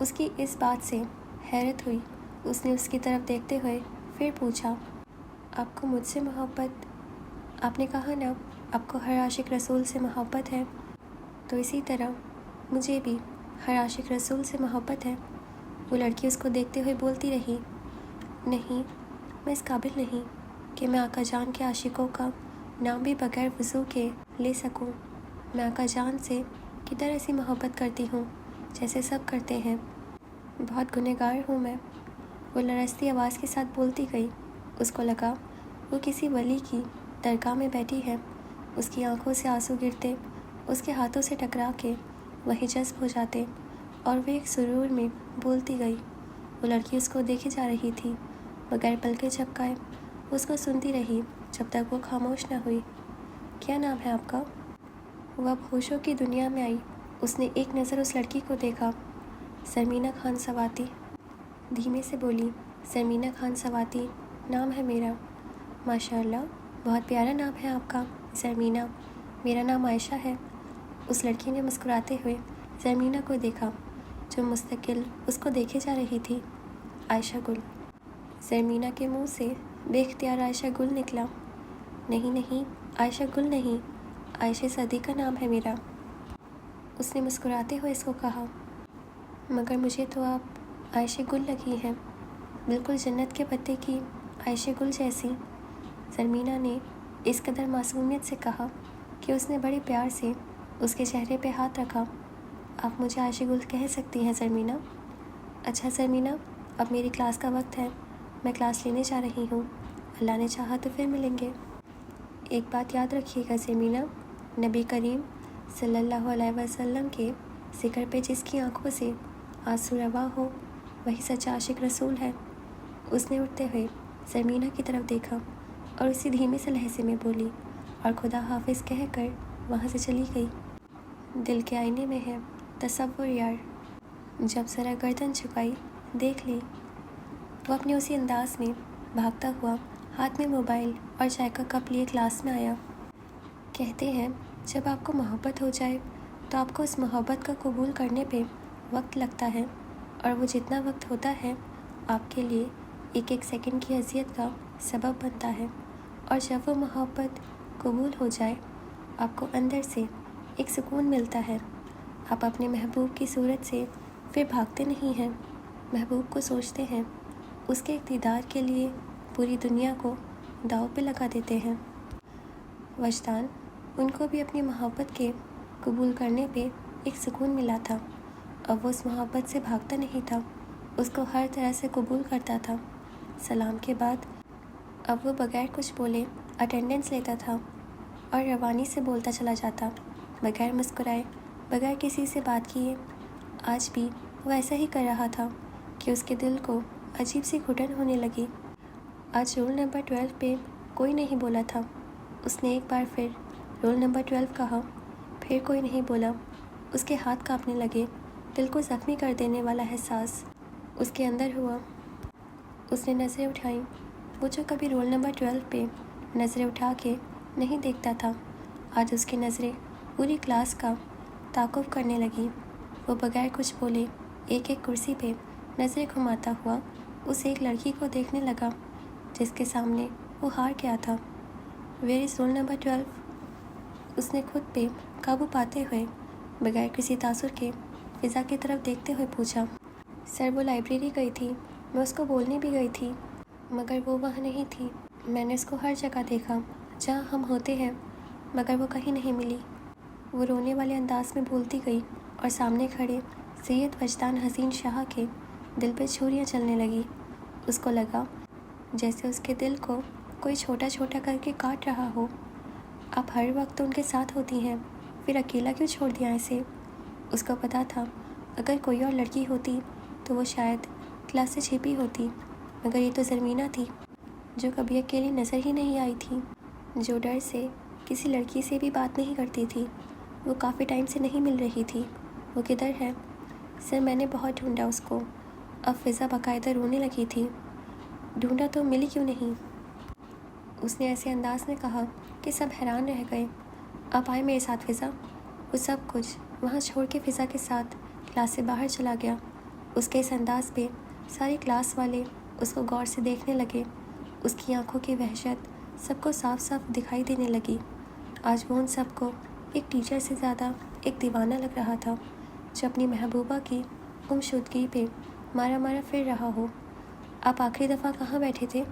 اس کی اس بات سے حیرت ہوئی۔ اس نے اس کی طرف دیکھتے ہوئے پھر پوچھا، آپ کو مجھ سے محبت؟ آپ نے کہا نا آپ کو ہر عاشق رسول سے محبت ہے، تو اسی طرح مجھے بھی ہر عاشق رسول سے محبت ہے۔ وہ لڑکی اس کو دیکھتے ہوئے بولتی رہی، نہیں، میں اس قابل نہیں کہ میں آقا جان کے عاشقوں کا نام بھی بغیر وضو کے لے سکوں۔ میں آقا جان سے کدھر ایسی محبت کرتی ہوں جیسے سب کرتے ہیں، بہت گنہگار ہوں میں۔ وہ لرزتی آواز کے ساتھ بولتی گئی۔ اس کو لگا وہ کسی ولی کی درگاہ میں بیٹھی ہے۔ اس کی آنکھوں سے آنسو گرتے، اس کے ہاتھوں سے ٹکرا کے وہی جذب ہو جاتے، اور وہ ایک سرور میں بولتی گئی۔ وہ لڑکی اس کو دیکھے جا رہی تھی، بغیر پلکیں جھپکائے۔ اس کو سنتی رہی جب تک وہ خاموش نہ ہوئی۔ کیا نام ہے آپ کا؟ وہ اب ہوشوں کی دنیا میں آئی۔ اس نے ایک نظر اس لڑکی کو دیکھا۔ زرمینہ خان سواتی، دھیمے سے بولی۔ زرمینہ خان سواتی نام ہے میرا۔ ماشاء اللہ، بہت پیارا نام ہے آپ کا زرمینہ۔ میرا نام عائشہ ہے۔ اس لڑکی نے مسکراتے ہوئے زرمینہ کو دیکھا جو مستقل اس کو دیکھے جا رہی تھی۔ عائشہ گل۔ زرمینہ کے منہ سے بے اختیار عائشہ گل نکلا۔ نہیں نہیں، عائشہ گل نہیں، عائشہ صدیقہ نام ہے میرا۔ اس نے مسکراتے ہوئے اس کو کہا، مگر مجھے تو آپ عائشہ گل لگی ہیں، بالکل جنت کے پتے کی عائشہ گل جیسی۔ زرمینہ نے اس قدر معصومیت سے کہا کہ اس نے بڑے پیار سے اس کے چہرے پہ ہاتھ رکھا۔ آپ مجھے عائشہ گل کہہ سکتی ہیں زرمینہ۔ اچھا زرمینہ، اب میری کلاس کا وقت ہے، میں کلاس لینے جا رہی ہوں، اللہ نے چاہا تو پھر ملیں گے۔ ایک بات یاد رکھیے گا زرمینہ، نبی کریم صلی اللہ علیہ وسلم کے ذکر پہ جس کی آنکھوں سے آنسو روا ہو وہی سچا عاشق رسول ہے۔ اس نے اٹھتے ہوئے زرمینہ کی طرف دیکھا اور اسی دھیمے سے لہجے میں بولی، اور خدا حافظ کہہ کر وہاں سے چلی گئی۔ دل کے آئینے میں ہے تصور یار، جب ذرا گردن جھکائی دیکھ لی۔ وہ اپنے اسی انداز میں بھاگتا ہوا ہاتھ میں موبائل اور چائے کا کپ لیے کلاس میں آیا۔ کہتے ہیں جب آپ کو محبت ہو جائے تو آپ کو اس محبت کا قبول کرنے پہ وقت لگتا ہے، اور وہ جتنا وقت ہوتا ہے آپ کے لیے ایک ایک سیکنڈ کی اذیت کا سبب بنتا ہے، اور جب وہ محبت قبول ہو جائے آپ کو اندر سے ایک سکون ملتا ہے۔ آپ اپنے محبوب کی صورت سے پھر بھاگتے نہیں ہیں، محبوب کو سوچتے ہیں، اس کے اقتدار کے لیے پوری دنیا کو داؤ پہ لگا دیتے ہیں۔ وجدان ان کو بھی اپنی محبت کے قبول کرنے پہ ایک سکون ملا تھا۔ اب وہ اس محبت سے بھاگتا نہیں تھا، اس کو ہر طرح سے قبول کرتا تھا۔ سلام کے بعد اب وہ بغیر کچھ بولے اٹینڈنس لیتا تھا اور روانی سے بولتا چلا جاتا، بغیر مسکرائے، بغیر کسی سے بات کیے۔ آج بھی وہ ایسا ہی کر رہا تھا کہ اس کے دل کو عجیب سی گھٹن ہونے لگی۔ آج رول نمبر 12 پہ کوئی نہیں بولا تھا۔ اس نے ایک بار پھر رول نمبر 12 کہا، پھر کوئی نہیں بولا۔ اس کے ہاتھ کانپنے لگے، دل کو زخمی کر دینے والا احساس اس کے اندر ہوا۔ اس نے نظریں اٹھائیں، وہ جو کبھی رول نمبر 12 پہ نظریں اٹھا کے نہیں دیکھتا تھا، آج اس کی نظریں پوری کلاس کا تعاقب کرنے لگیں۔ وہ بغیر کچھ بولے ایک ایک کرسی پہ نظریں گھماتا ہوا اس ایک لڑکی کو دیکھنے لگا جس کے سامنے وہ ہار گیا تھا۔ Where is roll number 12؟ اس نے خود پہ قابو پاتے ہوئے بغیر کسی تاثر کے فضا کی طرف دیکھتے ہوئے پوچھا۔ سر وہ لائبریری گئی تھی، میں اس کو بولنے بھی گئی تھی، مگر وہ وہاں نہیں تھی۔ میں نے اس کو ہر جگہ دیکھا جہاں ہم ہوتے ہیں، مگر وہ کہیں نہیں ملی۔ وہ رونے والے انداز میں بولتی گئی اور سامنے کھڑے سید وجدان حسین شاہ کے دل پہ چھریاں چلنے لگی۔ اس کو لگا جیسے اس کے دل کو کوئی چھوٹا چھوٹا کر کے کاٹ رہا ہو۔ آپ ہر وقت ان کے ساتھ ہوتی ہیں، پھر اکیلا کیوں چھوڑ دیا اسے؟ اس کو پتا تھا اگر کوئی اور لڑکی ہوتی تو وہ شاید کلاس سے چھپی ہوتی، مگر یہ تو زرمینہ تھی جو کبھی اکیلی نظر ہی نہیں آئی تھی، جو ڈر سے کسی لڑکی سے بھی بات نہیں کرتی تھی۔ وہ کافی ٹائم سے نہیں مل رہی تھی، وہ کدھر ہے؟ سر میں نے بہت ڈھونڈا اس کو۔ اب فضا باقاعدہ رونے لگی تھی۔ ڈھونڈا تو ملی کیوں نہیں؟ اس نے ایسے انداز میں کہا کہ سب حیران رہ گئے۔ آپ آئے میرے ساتھ فضا۔ وہ سب کچھ وہاں چھوڑ کے فضا کے ساتھ کلاس سے باہر چلا گیا۔ اس کے اس انداز پہ ساری کلاس والے اس کو غور سے دیکھنے لگے۔ اس کی آنکھوں کی وحشت سب کو صاف صاف دکھائی دینے لگی۔ آج وہ ان سب کو ایک ٹیچر سے زیادہ ایک دیوانہ لگ رہا تھا، جو اپنی محبوبہ کی گمشدگی پہ مارا مارا پھر رہا ہو۔ آپ آخری دفعہ کہاں بیٹھے تھے؟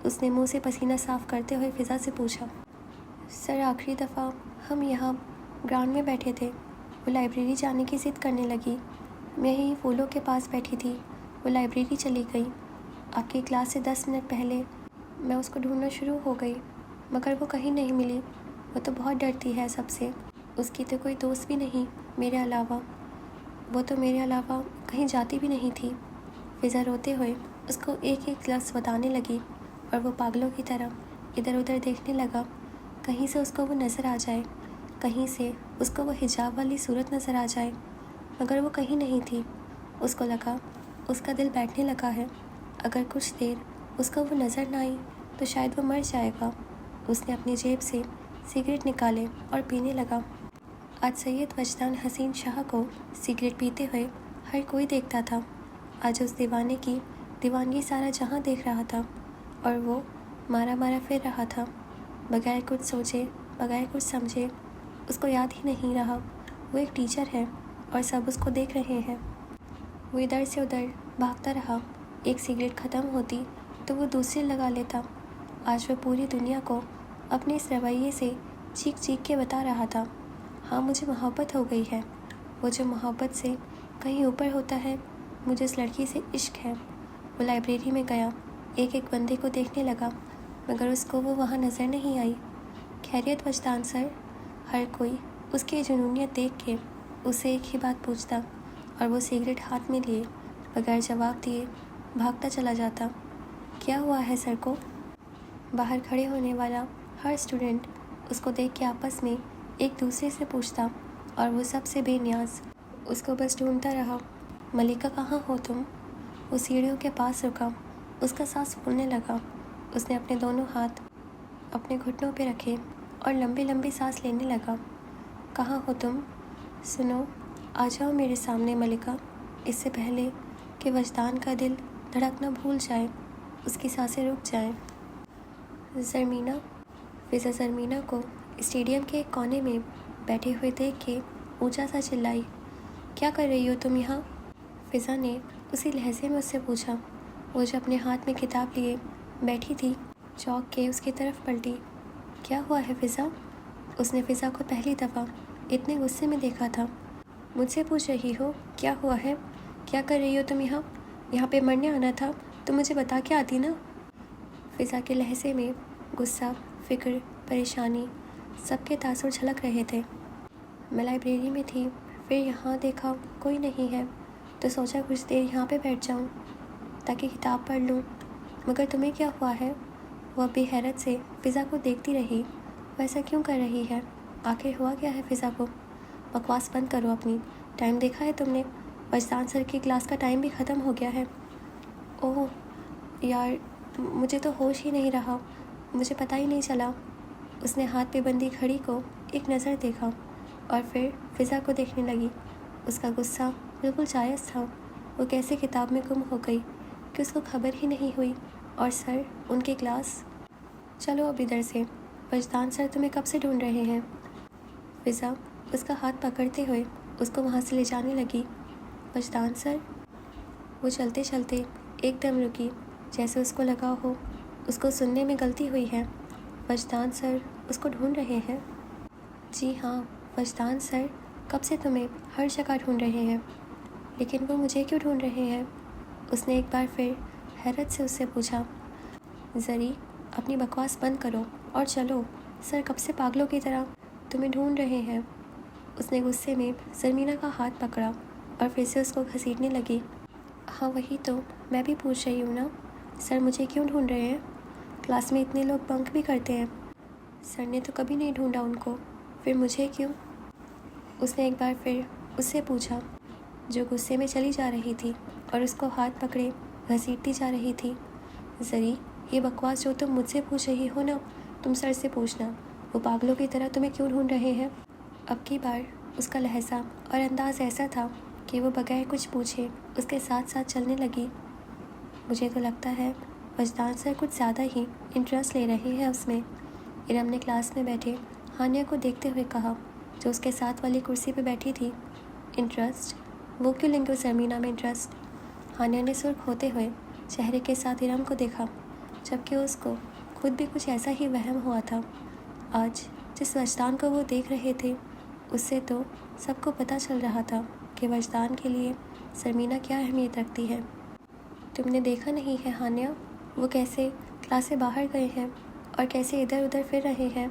اس نے منہ سے پسینہ صاف کرتے ہوئے فضا سے پوچھا۔ سر، آخری دفعہ ہم یہاں گراؤنڈ میں بیٹھے تھے۔ وہ لائبریری جانے کی ضد کرنے لگی۔ میں یہیں پھولوں کے پاس بیٹھی تھی، وہ لائبریری چلی گئی۔ آپ کی کلاس سے 10 منٹ پہلے میں اس کو ڈھونڈنا شروع ہو گئی، مگر وہ کہیں نہیں ملی۔ وہ تو بہت ڈرتی ہے سب سے، اس کی تو کوئی دوست بھی نہیں میرے علاوہ، وہ تو میرے علاوہ کہیں جاتی بھی نہیں تھی۔ فضا روتے ہوئے اس کو ایک ایک لفظ بتانے لگی اور وہ پاگلوں کی طرح ادھر ادھر دیکھنے لگا، کہیں سے اس کو وہ نظر آ جائے، کہیں سے اس کو وہ حجاب والی صورت نظر آ جائے، مگر وہ کہیں نہیں تھی۔ اس کو لگا اس کا دل بیٹھنے لگا ہے، اگر کچھ دیر اس کو وہ نظر نہ آئی تو شاید وہ مر جائے گا۔ اس نے اپنی جیب سے سگریٹ نکالے اور پینے لگا۔ آج سید وجدان حسین شاہ کو سگریٹ پیتے ہوئے ہر کوئی دیکھتا تھا۔ آج اس دیوانے کی دیوانگی سارا جہاں دیکھ رہا تھا، اور وہ مارا مارا پھر رہا تھا، بغیر کچھ سوچے، بغیر کچھ سمجھے۔ اس کو یاد ہی نہیں رہا وہ ایک ٹیچر ہے اور سب اس کو دیکھ رہے ہیں۔ وہ ادھر سے ادھر بھاگتا رہا، ایک سگریٹ ختم ہوتی تو وہ دوسری لگا لیتا۔ آج وہ پوری دنیا کو اپنے اس رویے سے چیخ چیخ کے بتا رہا تھا، ہاں مجھے محبت ہو گئی ہے، وہ جو محبت سے کہیں اوپر ہوتا ہے، مجھے اس لڑکی سے عشق ہے۔ وہ لائبریری میں گیا، ایک ایک بندے کو دیکھنے لگا، مگر اس کو وہ وہاں نظر نہیں آئی۔ خیریت وجدان سر؟ ہر کوئی اس کی جنونیت دیکھ کے اسے ایک ہی بات پوچھتا، اور وہ سگریٹ ہاتھ میں لیے بغیر جواب دیے بھاگتا چلا جاتا۔ کیا ہوا ہے سر کو؟ باہر کھڑے ہونے والا ہر اسٹوڈنٹ اس کو دیکھ کے آپس میں ایک دوسرے سے پوچھتا، اور وہ سب سے بے نیاز اس کو بس ڈھونڈتا رہا۔ ملکہ کہاں ہو تم؟ وہ سیڑھیوں کے پاس رکا، اس کا سانس پھولنے لگا۔ اس نے اپنے دونوں ہاتھ اپنے گھٹنوں پہ رکھے اور لمبی لمبی سانس لینے لگا۔ کہاں ہو تم؟ سنو، آ جاؤ میرے سامنے ملکہ، اس سے پہلے کہ وجدان کا دل دھڑکنا بھول جائے، اس کی سانسیں رک جائیں۔ زرمینہ؟ فضا زرمینہ کو اسٹیڈیم کے ایک کونے میں بیٹھے ہوئے دیکھ کے اونچا سا چلائی، کیا کر رہی ہو تم یہاں؟ فضا نے اسی لہجے میں اس سے پوچھا۔ وہ جو اپنے ہاتھ میں کتاب لیے بیٹھی تھی چوک کے اس کی طرف پلٹی۔ کیا ہوا ہے فضا؟ اس نے فضا کو پہلی دفعہ اتنے غصے میں دیکھا تھا۔ مجھ سے پوچھ رہی ہو کیا ہوا ہے؟ کیا کر رہی ہو تم یہاں؟ یہاں پہ مرنے آنا تھا تو مجھے بتا کے آتی نا۔ فضا کے لہجے میں غصہ، فکر، پریشانی، سب کے تاثر جھلک رہے تھے۔ میں لائبریری میں تھی، پھر یہاں دیکھا کوئی نہیں ہے تو سوچا کچھ دیر یہاں پہ بیٹھ جاؤں تاکہ کتاب پڑھ لوں، مگر تمہیں کیا ہوا ہے؟ وہ بے حیرت سے فضا کو دیکھتی رہی۔ وہ ایسا کیوں کر رہی ہے؟ آخر ہوا کیا ہے فضا کو؟ بکواس بند کرو اپنی، ٹائم دیکھا ہے تم نے؟ وجدان سر کی کلاس کا ٹائم بھی ختم ہو گیا ہے۔ اوہ یار، مجھے تو ہوش ہی نہیں رہا، مجھے پتہ ہی نہیں چلا۔ اس نے ہاتھ پہ بندھی گھڑی کو ایک نظر دیکھا اور پھر فضا کو دیکھنے لگی۔ اس کا غصہ بالکل جائز تھا۔ وہ کیسے کتاب میں گم ہو گئی کہ اس کو خبر ہی نہیں ہوئی، اور سر ان کی کلاس؟ چلو اب ادھر سے، وجدان سر تمہیں کب سے ڈھونڈ رہے ہیں۔ فضا اس کا ہاتھ پکڑتے ہوئے اس کو وہاں سے لے جانے لگی۔ وجدان سر؟ وہ چلتے چلتے ایک دم رکی، جیسے اس کو لگا ہو اس کو سننے میں غلطی ہوئی ہے۔ وجدان سر اس کو ڈھونڈ رہے ہیں؟ جی ہاں، وجدان سر کب سے تمہیں ہر جگہ ڈھونڈ رہے ہیں، لیکن وہ مجھے کیوں ڈھونڈ رہے ہیں؟ اس نے ایک بار پھر حیرت سے اس سے پوچھا۔ زری، اپنی بکواس بند کرو اور چلو، سر کب سے پاگلوں کی طرح تمہیں ڈھونڈ رہے ہیں۔ اس نے غصے میں زرمینہ کا ہاتھ پکڑا اور پھر سے اس کو گھسیٹنے لگی۔ ہاں وہی تو میں بھی پوچھ رہی ہوں نا، سر مجھے کیوں ڈھونڈ رہے ہیں؟ کلاس میں اتنے لوگ بنک بھی کرتے ہیں، سر نے تو کبھی نہیں ڈھونڈا ان کو، پھر مجھے کیوں؟ اس نے ایک بار پھر اس سے پوچھا، جو غصے میں چلی جا رہی تھی اور اس کو ہاتھ پکڑے گھسیٹتی جا رہی تھی۔ زری، یہ بکواس جو تم مجھ سے پوچھ رہی ہو نا، تم سر سے پوچھنا، وہ پاگلوں کی طرح تمہیں کیوں ڈھونڈ رہے ہیں۔ اب کی بار اس کا لہجہ اور انداز ایسا تھا کہ وہ بغیر کچھ پوچھے اس کے ساتھ ساتھ چلنے لگی۔ مجھے تو لگتا ہے وجدان سر کچھ زیادہ ہی انٹرسٹ لے رہے ہیں اس میں، ارم نے کلاس میں بیٹھے ہانیہ کو دیکھتے ہوئے کہا، جو اس کے ساتھ والی کرسی پہ بیٹھی تھی۔ انٹرسٹ؟ وہ کیوں لیں گے سرمینا میں انٹرسٹ؟ ہانیہ نے سرخ ہوتے ہوئے چہرے کے ساتھ ارم کو دیکھا، جبکہ اس کو خود بھی کچھ ایسا ہی وہم ہوا تھا۔ آج جس وجدان کو وہ دیکھ رہے تھے اس سے تو سب کو پتہ چل رہا تھا کہ وجدان کے لیے سرمینا کیا اہمیت رکھتی ہے۔ تم نے دیکھا نہیں ہے ہانیہ، وہ کیسے کلاس سے باہر گئے ہیں اور کیسے ادھر ادھر پھر رہے ہیں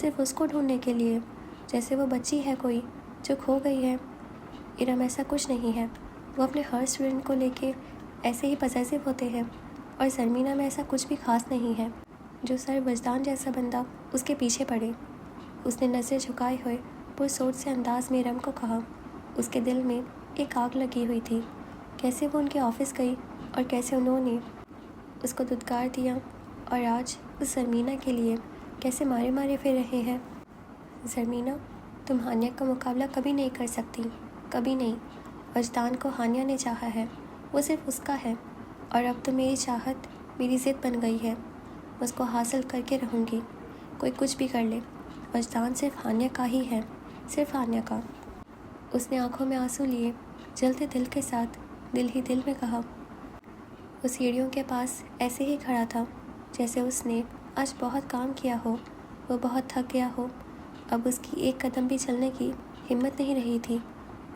صرف اس کو ڈھونڈنے کے لیے، جیسے وہ بچی ہے کوئی جو کھو گئی ہے۔ ارم ایسا کچھ نہیں ہے، وہ اپنے ہر اسٹوڈنٹ کو لے کے ایسے ہی پوزیسو ہوتے ہیں، اور سرمینا میں ایسا کچھ بھی خاص نہیں ہے جو سر وجدان جیسا بندہ اس کے پیچھے پڑے۔ اس نے نظر جھکائے ہوئے پرسوچ سے انداز میں ارم کو کہا۔ اس کے دل میں ایک آگ لگی ہوئی تھی، کیسے وہ ان کے آفس گئی اور کیسے انہوں نے اس کو دھتکار دیا، اور آج اس سرمینا کے لیے کیسے مارے مارے پھر رہے ہیں۔ سرمینا، تم ہانیہ کا مقابلہ کبھی نہیں کر سکتی، کبھی نہیں۔ وجدان کو ہانیہ نے چاہا ہے، وہ صرف اس کا ہے، اور اب تو میری چاہت میری ضد بن گئی ہے۔ میں اس کو حاصل کر کے رہوں گی، کوئی کچھ بھی کر لے۔ وجدان صرف ہانیہ کا ہی ہے، صرف ہانیہ کا۔ اس نے آنکھوں میں آنسو لیے جلتے دل کے ساتھ دل ہی دل میں کہا۔ وہ سیڑھیوں کے پاس ایسے ہی کھڑا تھا جیسے اس نے آج بہت کام کیا ہو، وہ بہت تھک گیا ہو، اب اس کی ایک قدم بھی چلنے کی ہمت نہیں رہی تھی۔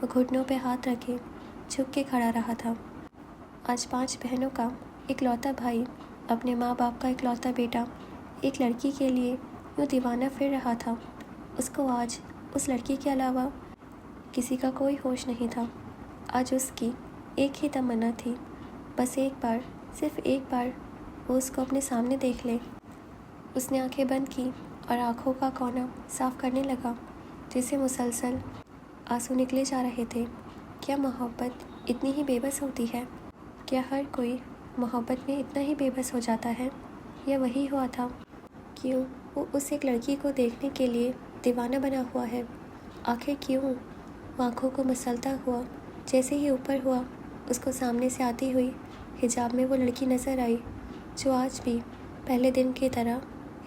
وہ گھٹنوں پہ ہاتھ رکھے جھک کے کھڑا رہا تھا۔ آج 5 بہنوں کا اکلوتا بھائی، اپنے ماں باپ کا اکلوتا بیٹا، ایک لڑکی کے لیے یوں دیوانہ پھر رہا تھا۔ اس کو آج اس لڑکی کے علاوہ کسی کا کوئی ہوش نہیں تھا۔ آج اس کی ایک ہی تمنا تھی، بس ایک بار، صرف ایک بار وہ اس کو اپنے سامنے دیکھ لے۔ اس نے آنکھیں بند کی اور آنکھوں کا کونا صاف کرنے لگا جس سے مسلسل آنسو نکلے جا رہے تھے۔ کیا محبت اتنی ہی بے بس ہوتی ہے؟ کیا ہر کوئی محبت میں اتنا ہی بے بس ہو جاتا ہے؟ یا وہی ہوا تھا؟ کیوں وہ اس ایک لڑکی کو دیکھنے کے لیے دیوانہ بنا ہوا ہے؟ آخر کیوں؟ وہ آنکھوں کو مسلتا ہوا جیسے ہی اوپر ہوا، اس کو سامنے سے آتی ہوئی حجاب میں وہ لڑکی نظر آئی جو آج بھی پہلے دن کی طرح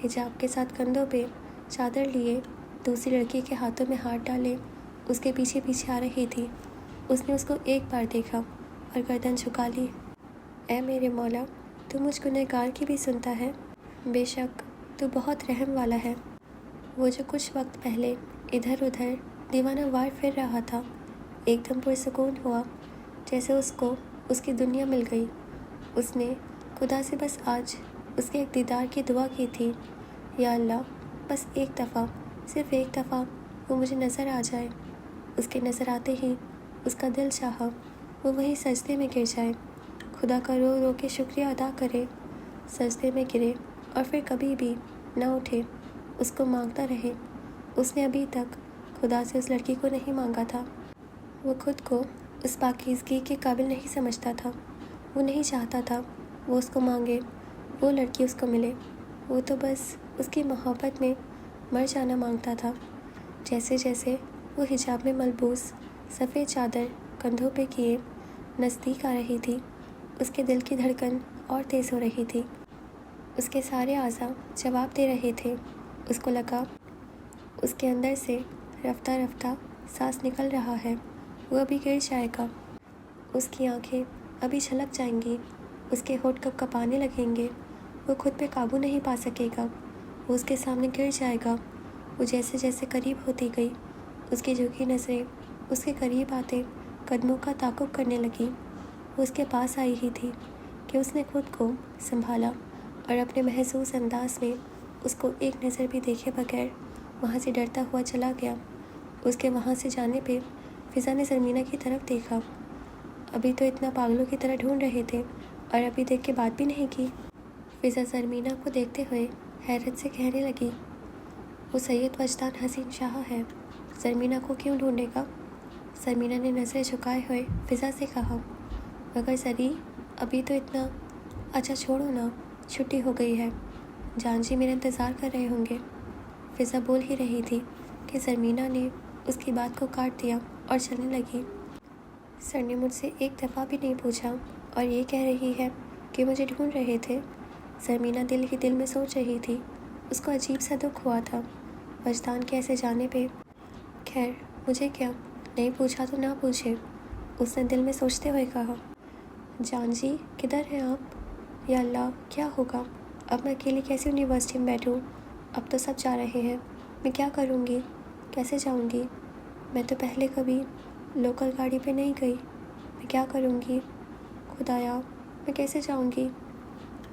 حجاب کے ساتھ کندھوں پہ چادر لیے دوسری لڑکی کے ہاتھوں میں ہاتھ ڈالے اس کے پیچھے پیچھے آ رہی تھی۔ اس نے اس کو ایک بار دیکھا اور گردن جھکا لی۔ اے میرے مولا، تو مجھ گنہگار کی بھی سنتا ہے؟ بے شک تو بہت رحم والا ہے۔ وہ جو کچھ وقت پہلے ادھر ادھر دیوانہ وار پھر رہا تھا، ایک دم پرسکون ہوا، جیسے اس کو اس کی دنیا مل گئی۔ اس نے خدا سے بس آج اس کے ایک دیدار کی دعا کی تھی، یا اللہ، بس ایک دفعہ، صرف ایک دفعہ وہ مجھے نظر آ جائے۔ اس کے نظر آتے ہی اس کا دل چاہا وہ وہیں سجدے میں گر جائے، خدا کا رو رو کے شکریہ ادا کرے، سجدے میں گرے اور پھر کبھی بھی نہ اٹھے، اس کو مانگتا رہے۔ اس نے ابھی تک خدا سے اس لڑکی کو نہیں مانگا تھا۔ وہ خود کو اس پاکیزگی کے قابل نہیں سمجھتا تھا۔ وہ نہیں چاہتا تھا وہ اس کو مانگے، وہ لڑکی اس کو ملے۔ وہ تو بس اس کی محبت میں مر جانا مانگتا تھا۔ جیسے جیسے وہ حجاب میں ملبوس سفید چادر کندھوں پہ کیے نزدیک آ رہی تھی، اس کے دل کی دھڑکن اور تیز ہو رہی تھی۔ اس کے سارے اعضاء جواب دے رہے تھے۔ اس کو لگا اس کے اندر سے رفتہ رفتہ سانس نکل رہا ہے، وہ ابھی گر جائے گا، اس کی آنکھیں ابھی چھلک جائیں گی، اس کے ہونٹ کب کپانے لگیں گے، وہ خود پہ قابو نہیں پا سکے گا، وہ اس کے سامنے گر جائے گا۔ وہ جیسے جیسے قریب ہوتی گئی، اس کی جھکی نظریں اس کے قریب آتے قدموں کا تعاقب کرنے لگی۔ وہ اس کے پاس آئی ہی تھی کہ اس نے خود کو سنبھالا اور اپنے محسوس انداز میں اس کو ایک نظر بھی دیکھے بغیر وہاں سے ڈرتا ہوا چلا گیا۔ اس کے وہاں سے جانے پہ فضا نے سرمینا کی طرف دیکھا۔ ابھی تو اتنا پاگلوں کی طرح ڈھونڈ رہے تھے اور ابھی دیکھ کے بات بھی نہیں کی۔ فضا سرمینا کو دیکھتے ہوئے حیرت سے کہنے لگی، وہ سید وجدان حسین شاہ ہے، سرمینا کو کیوں ڈھونڈے گا؟ سرمینا نے نظریں جھکائے ہوئے فضا سے کہا، مگر سری، ابھی تو اتنا، اچھا چھوڑو نا، چھٹی ہو گئی ہے، جان جی میرا انتظار کر رہے ہوں گے۔ فضا بول ہی رہی تھی کہ سرمینا نے اس کی بات کو کاٹ دیا اور چلنے لگی۔ سر نے مجھ سے ایک دفعہ بھی نہیں پوچھا اور یہ کہہ رہی ہے کہ مجھے ڈھونڈ رہے تھے۔ زمینہ دل ہی دل میں سوچ رہی تھی۔ اس کو عجیب سا دکھ ہوا تھا وجدان کے ایسے جانے پہ۔ خیر مجھے کیا، نہیں پوچھا تو نہ پوچھے، اس نے دل میں سوچتے ہوئے کہا۔ جان جی کدھر ہیں آپ؟ یا اللہ کیا ہوگا، اب میں اکیلی کیسے یونیورسٹی میں بیٹھوں؟ اب تو سب جا رہے ہیں، میں کیا کروں گی، کیسے جاؤں گی؟ میں تو پہلے کبھی لوکل گاڑی پہ نہیں گئی، میں کیا کروں گی؟ خدایا میں کیسے جاؤں گی؟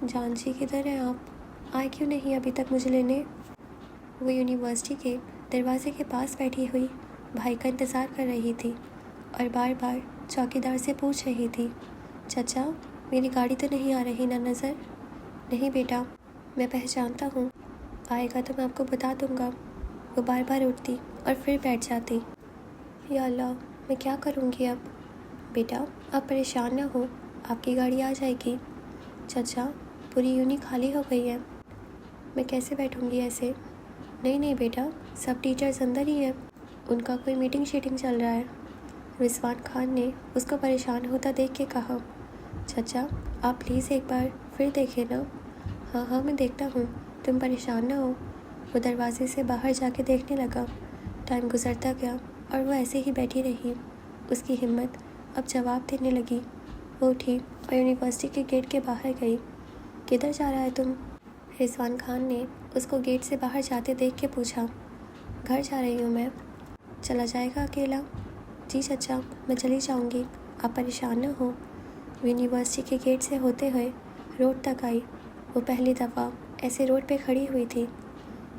جان جی کدھر ہیں آپ؟ آئے کیوں نہیں ابھی تک مجھے لینے؟ وہ یونیورسٹی کے دروازے کے پاس بیٹھی ہوئی بھائی کا انتظار کر رہی تھی اور بار بار چوکیدار سے پوچھ رہی تھی، چچا میری گاڑی تو نہیں آ رہی نا نظر؟ نہیں بیٹا میں پہچانتا ہوں، آئے گا تو میں آپ کو بتا دوں گا۔ وہ بار بار اٹھتی اور پھر بیٹھ جاتی۔ یا اللہ میں کیا کروں گی اب؟ بیٹا آپ پریشان نہ ہو، آپ کی گاڑی آ جائے گی۔ چچا پوری یونی خالی ہو گئی ہے، میں کیسے بیٹھوں گی ایسے؟ نہیں بیٹا سب ٹیچرز اندر ہی ہیں، ان کا کوئی میٹنگ شیٹنگ چل رہا ہے۔ رضوان خان نے اس کو پریشان ہوتا دیکھ کے کہا، چچا آپ پلیز ایک بار پھر دیکھیں نا۔ ہاں میں دیکھتا ہوں، تم پریشان نہ ہو۔ وہ دروازے سے باہر جا کے دیکھنے لگا۔ ٹائم گزرتا گیا اور وہ ایسے ہی بیٹھی رہی۔ اس کی ہمت اب جواب دینے لگی۔ وہ اٹھی اور یونیورسٹی کے گیٹ کے باہر گئی۔ کدھر جا رہا ہے تم؟ رضوان خان نے اس کو گیٹ سے باہر جاتے دیکھ کے پوچھا۔ گھر جا رہی ہوں میں۔ چلا جائے گا اکیلا؟ جی چچا میں چلی جاؤں گی، آپ پریشان نہ ہو۔ یونیورسٹی کے گیٹ سے ہوتے ہوئے روڈ تک آئی۔ وہ پہلی دفعہ ایسے روڈ پہ کھڑی ہوئی تھی۔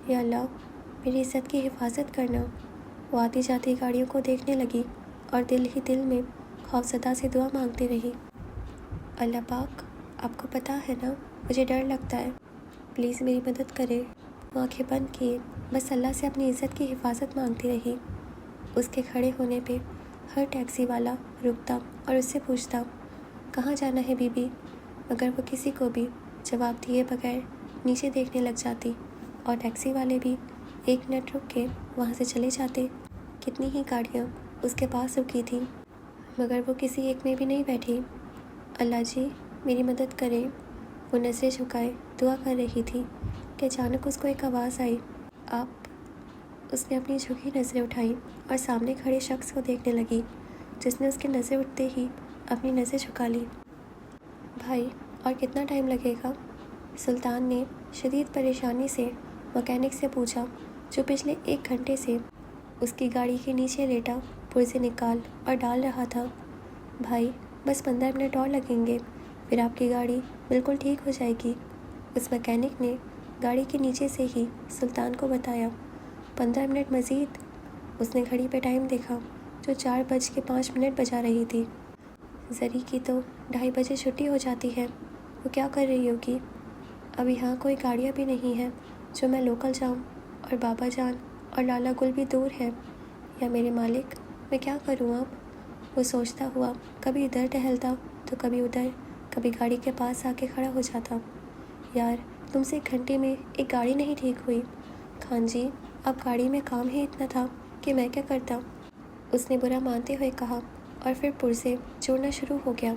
یا اللہ میری عزت کی حفاظت کرنا۔ وہ آتی جاتی گاڑیوں کو دیکھنے لگی اور دل ہی دل میں خوفزدہ سے دعا مانگتی رہی۔ اللہ پاک آپ کو پتہ ہے نا مجھے ڈر لگتا ہے، پلیز میری مدد کرے۔ وہ آنکھیں بند کیے بس اللہ سے اپنی عزت کی حفاظت مانگتی رہی۔ اس کے کھڑے ہونے پہ ہر ٹیکسی والا رکتا اور اس سے پوچھتا، کہاں جانا ہے بی بی؟ مگر وہ کسی کو بھی جواب دیے بغیر نیچے دیکھنے لگ جاتی اور ٹیکسی والے بھی ایک منٹ رک کے وہاں سے چلے جاتے۔ کتنی ہی گاڑیاں اس کے پاس رکی تھیں مگر وہ کسی ایک میں بھی نہیں بیٹھی۔ اللہ جی میری مدد کرے۔ وہ نظریں جھکائے دعا کر رہی تھی کہ اچانک اس کو ایک آواز آئی، آپ؟ اس نے اپنی جھکی نظریں اٹھائیں اور سامنے کھڑے شخص کو دیکھنے لگی جس نے اس کی نظریں اٹھتے ہی اپنی نظریں جھکا لی۔ بھائی اور کتنا ٹائم لگے گا؟ سلطان نے شدید پریشانی سے مکینک سے پوچھا جو پچھلے 1 گھنٹے سے اس کی گاڑی کے نیچے لیٹا پرزے نکال اور ڈال رہا تھا۔ بھائی بس 15 منٹ اور لگیں گے، پھر آپ کی گاڑی بالکل ٹھیک ہو جائے گی، اس مکینک نے گاڑی کے نیچے سے ہی سلطان کو بتایا۔ 15 منٹ مزید؟ اس نے گھڑی پہ ٹائم دیکھا جو 4:05 بجا رہی تھی۔ زری کی تو 2:30 بجے چھٹی ہو جاتی ہے، وہ کیا کر رہی ہوگی؟ اب یہاں کوئی گاڑیاں بھی نہیں ہیں جو میں لوکل جاؤں، اور بابا جان اور لالا گل بھی دور ہے، یا میرے مالک میں کیا کروں اب؟ وہ سوچتا ہوا کبھی ادھر ٹہلتا تو کبھی ادھر، کبھی گاڑی کے پاس آ کے کھڑا ہو جاتا۔ یار تم سے 1 گھنٹے میں ایک گاڑی نہیں ٹھیک ہوئی؟ خان جی اب گاڑی میں کام ہی اتنا تھا کہ میں کیا کرتا، اس نے برا مانتے ہوئے کہا اور پھر پرزے جوڑنا شروع ہو گیا۔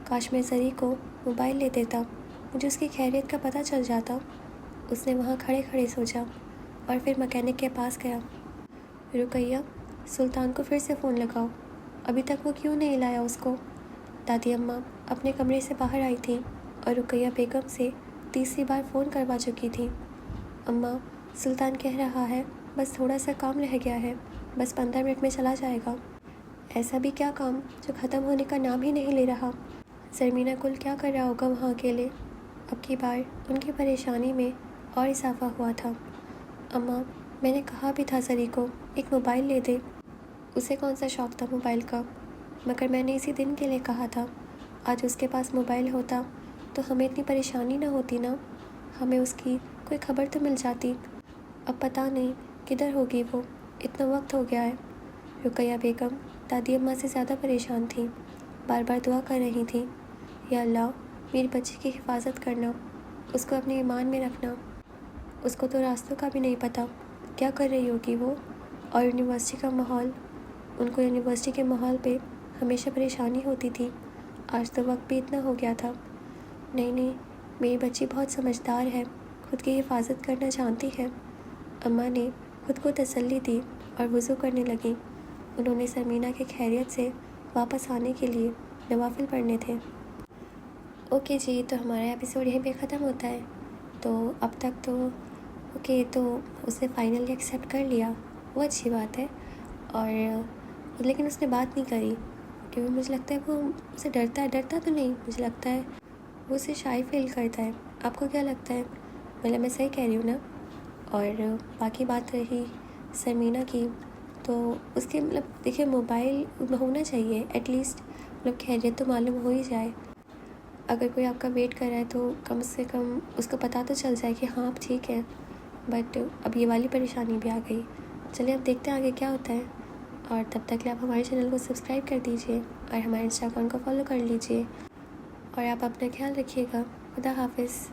کاش میں زری کو موبائل لے دیتا، مجھے اس کی خیریت کا پتہ چل جاتا، اس نے وہاں کھڑے کھڑے سوچا اور پھر مکینک کے پاس گیا۔ رقیہ سلطان کو پھر سے فون لگاؤ، ابھی تک وہ کیوں نہیں لایا اس کو؟ دادی اماں اپنے کمرے سے باہر آئی تھیں اور رقیہ بیگم سے تیسری بار فون کروا چکی تھیں۔ اماں سلطان کہہ رہا ہے بس تھوڑا سا کام رہ گیا ہے، بس 15 منٹ میں چلا جائے گا۔ ایسا بھی کیا کام جو ختم ہونے کا نام ہی نہیں لے رہا؟ زرمینہ کل کیا کر رہا ہوگا وہاں اکیلے؟ اب کی بار ان کی پریشانی میں اور اضافہ ہوا تھا۔ اماں میں نے کہا بھی تھا زری کو ایک موبائل لے دے، اسے کون سا شوق تھا موبائل کا، مگر میں نے اسی دن کے لیے کہا تھا، آج اس کے پاس موبائل ہوتا تو ہمیں اتنی پریشانی نہ ہوتی نا، ہمیں اس کی کوئی خبر تو مل جاتی۔ اب پتہ نہیں کدھر ہوگی وہ، اتنا وقت ہو گیا ہے۔ رقیہ بیگم دادی اماں سے زیادہ پریشان تھیں، بار بار دعا کر رہی تھیں، یا اللہ میری بچی کی حفاظت کرنا، اس کو اپنے ایمان میں رکھنا، اس کو تو راستوں کا بھی نہیں پتہ، کیا کر رہی ہوگی وہ؟ اور یونیورسٹی کا ماحول، ان کو یونیورسٹی کے ماحول پہ ہمیشہ پریشانی ہوتی تھی، آج تو وقت بھی اتنا ہو گیا تھا۔ نہیں، میری بچی بہت سمجھدار ہے، خود کی حفاظت کرنا جانتی ہے۔ اماں نے خود کو تسلی دی اور وضو کرنے لگیں۔ انہوں نے سرمینہ کے خیریت سے واپس آنے کے لیے نوافل پڑھنے تھے۔ اوکے جی، تو ہمارا ایپیسوڈ یہیں پہ ختم ہوتا ہے۔ تو اب تک تو تو اس نے فائنلی ایکسیپٹ کر لیا، وہ اچھی بات ہے۔ اور لیکن اس نے بات نہیں کری، کیونکہ مجھے لگتا ہے وہ اسے ڈرتا تو نہیں، مجھے لگتا ہے وہ اسے شائع فیل کرتا ہے۔ آپ کو کیا لگتا ہے؟ مطلب میں صحیح کہہ رہی ہوں نا؟ اور باقی بات رہی سرمینہ کی، تو اس کے دیکھیے موبائل ہونا چاہیے ایٹ لیسٹ، خیریت تو معلوم ہو ہی جائے۔ اگر کوئی آپ کا ویٹ کر رہا ہے تو کم سے کم اس کو پتہ تو چل جائے کہ ہاں آپ ٹھیک ہے۔ بٹ اب یہ والی پریشانی بھی آ گئی۔ چلیے اب دیکھتے ہیں آگے کیا ہوتا ہے، اور تب تک آپ ہمارے چینل کو سبسکرائب کر دیجیے اور ہمارے انسٹا اکاؤنٹ کو فالو کر لیجیے، اور آپ اپنا خیال رکھیے گا۔ خدا حافظ۔